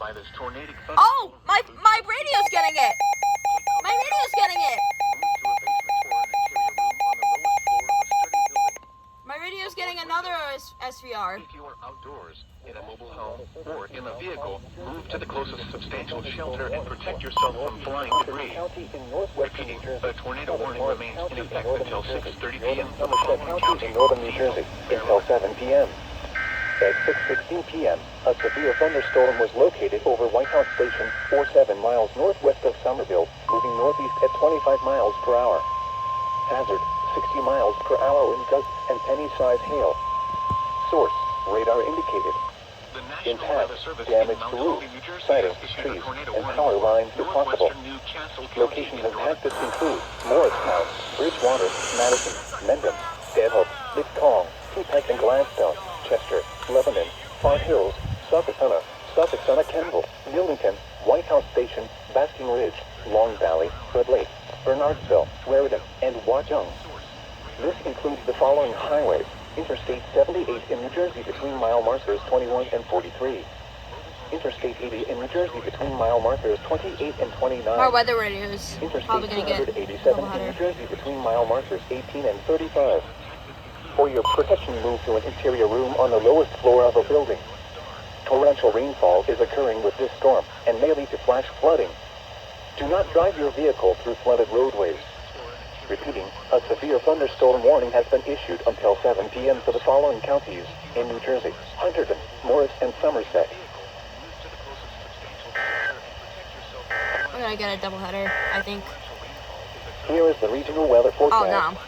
by this tornadic Oh, my radio's getting it. My radio's getting it. My radio's getting another SVR. If you are outdoors, in a mobile home, or in a vehicle, move to the closest substantial shelter and protect yourself from flying debris. Repeating, a tornado warning remains in effect until 6:30 p.m. for the following counties in northern New Jersey until 7 p.m. At 6:16 p.m., a severe thunderstorm was located over White House Station, 7 miles northwest of Somerville, moving northeast at 25 miles per hour. Hazard, 60 miles per hour wind gusts and penny-size hail. Source, radar indicated. The National Impact, Weather Service damage in Mount to Holly, roofs, New Jersey siding, has issued trees, a tornado and warning power for lines if possible. northwestern Newcastle County Locations in impacted include Morristown, Bridgewater, Madison, Mendham, Stanhope, Litcong, Peapack and Gladstone, Chester, Lebanon, Fart Hills, Suffolk, Kemble, Millington, White House Station, Basking Ridge, Long Valley, Red Lake, Bernardsville, Raritan, and Watchung. This includes the following highways: Interstate 78 in New Jersey between mile markers 21 and 43. Interstate 80 in New Jersey between mile markers 28 and 29. Our weather radios probably Interstate gonna get 287 in New Jersey between mile markers 18 and 35. For your protection, move to an interior room on the lowest floor of a building. Torrential rainfall is occurring with this storm and may lead to flash flooding. Do not drive your vehicle through flooded roadways. Repeating, a severe thunderstorm warning has been issued until 7 p.m. for the following counties in New Jersey: Hunterdon, Morris, and Somerset. We're gonna get a doubleheader, I think. Here is the regional weather forecast. Oh, no.